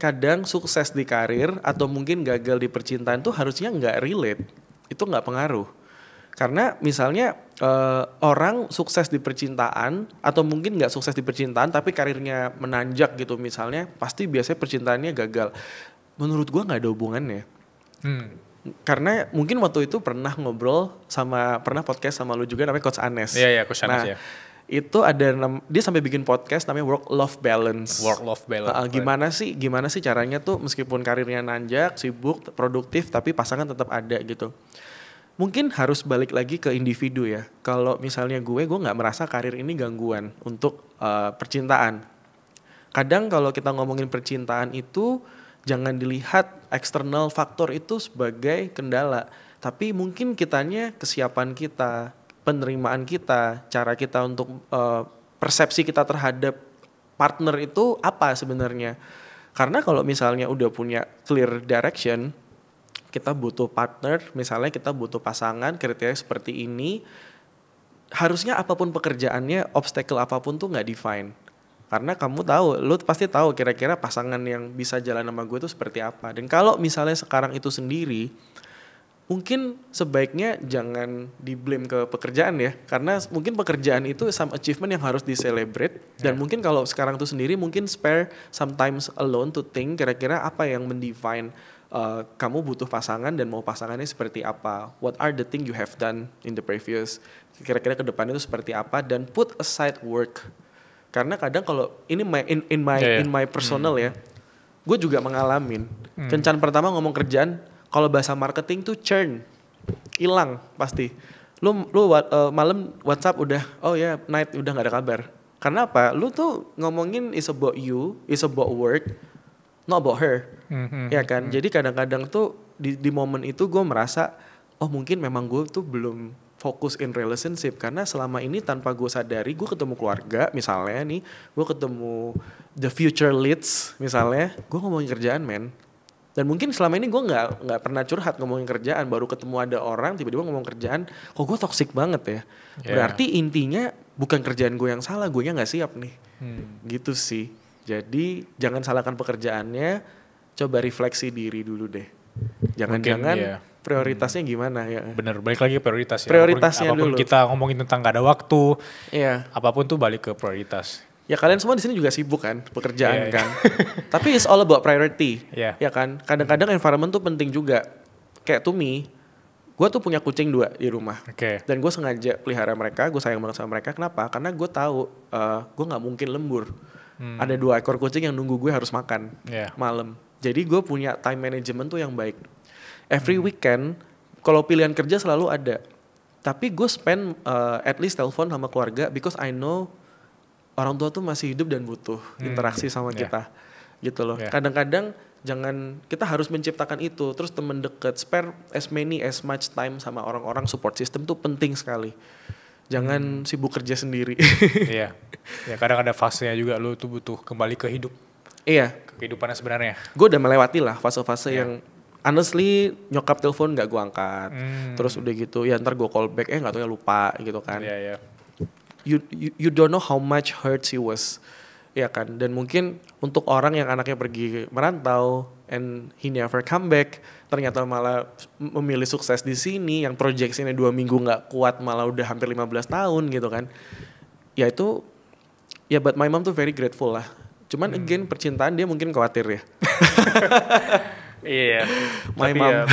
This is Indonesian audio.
kadang sukses di karir atau mungkin gagal di percintaan tuh harusnya nggak relate, itu nggak pengaruh. Karena misalnya orang sukses di percintaan atau mungkin nggak sukses di percintaan tapi karirnya menanjak gitu misalnya, pasti biasanya percintaannya gagal. Menurut gua nggak ada hubungannya. Karena mungkin waktu itu pernah podcast sama lu juga namanya Coach Anes. Iya, Coach Anes ya. Itu dia sampai bikin podcast namanya Work Life Balance. Gimana sih caranya tuh meskipun karirnya nanjak, sibuk, produktif tapi pasangan tetap ada gitu. Mungkin harus balik lagi ke individu ya. Kalau misalnya gue nggak merasa karir ini gangguan untuk percintaan. Kadang kalau kita ngomongin percintaan itu jangan dilihat eksternal faktor itu sebagai kendala, tapi mungkin kesiapan kita, penerimaan kita, cara kita untuk persepsi kita terhadap partner itu apa sebenarnya. Karena kalau misalnya udah punya clear direction, kita butuh partner, misalnya kita butuh pasangan, kriteria seperti ini, harusnya apapun pekerjaannya, obstacle apapun tuh nggak define. Karena lu pasti tahu kira-kira pasangan yang bisa jalan sama gue itu seperti apa. Dan kalau misalnya sekarang itu sendiri, mungkin sebaiknya jangan di-blame ke pekerjaan ya. Karena mungkin pekerjaan itu some achievement yang harus di-celebrate. Dan mungkin kalau sekarang itu sendiri, mungkin spare sometimes alone to think kira-kira apa yang mendefine kamu butuh pasangan dan mau pasangannya seperti apa. What are the things you have done in the previous. Kira-kira ke depan itu seperti apa. Dan put aside work. Karena kadang kalau ini in my personal ya, gue juga mengalamin. Kencan pertama ngomong kerjaan, kalau bahasa marketing tuh churn, hilang pasti. Lu malam WhatsApp udah, night udah nggak ada kabar. Karena apa? Lu tuh ngomongin is about you, is about work, not about her, ya kan? Jadi kadang-kadang tuh di momen itu gue merasa, mungkin memang gue tuh belum fokus in relationship, karena selama ini tanpa gue sadari gue ketemu keluarga misalnya nih, gue ketemu the future leads misalnya, gue ngomongin kerjaan men. Dan mungkin selama ini gue nggak pernah curhat ngomongin kerjaan, baru ketemu ada orang tiba-tiba ngomong kerjaan, kok gue toxic banget ya. Berarti intinya bukan kerjaan gue yang salah, gue nya nggak siap nih. Gitu sih. Jadi jangan salahkan pekerjaannya, coba refleksi diri dulu deh. Jangan-jangan prioritasnya gimana ya. Bener, balik lagi ke prioritas ya. Prioritasnya apapun dulu. Kita ngomongin tentang gak ada waktu, apapun tuh balik ke prioritas. Ya kalian semua di sini juga sibuk kan, pekerjaan kan. Tapi it's all about priority, ya kan. Kadang-kadang environment tuh penting juga. Kayak to me, gue tuh punya kucing 2 di rumah. Dan gue sengaja pelihara mereka, gue sayang banget sama mereka. Kenapa? Karena gue tahu gue nggak mungkin lembur. Ada 2 ekor kucing yang nunggu gue harus makan malam. Jadi gue punya time management tuh yang baik. Every weekend, kalau pilihan kerja selalu ada. Tapi gue spend at least telepon sama keluarga because I know orang tua tuh masih hidup dan butuh interaksi sama kita. Gitu loh. Kadang-kadang kita harus menciptakan itu. Terus temen deket, spare as much time sama orang-orang, support system tuh penting sekali. Jangan sibuk kerja sendiri. Ya kadang ada fasenya juga lu tuh butuh kembali ke hidup. Ke kehidupannya sebenarnya. Gue udah melewati lah fase-fase yang honestly nyokap telepon gak gue angkat. Terus udah gitu ya ntar gue call back gak tau ya lupa gitu kan. You don't know how much hurt she was, ya kan. Dan mungkin untuk orang yang anaknya pergi merantau and he never come back, ternyata malah memilih sukses di sini, yang proyeksinya 2 minggu nggak kuat malah udah hampir 15 tahun gitu kan. Ya itu but my mom tuh very grateful lah. Cuman again percintaan dia mungkin khawatir ya. Iya. My mom.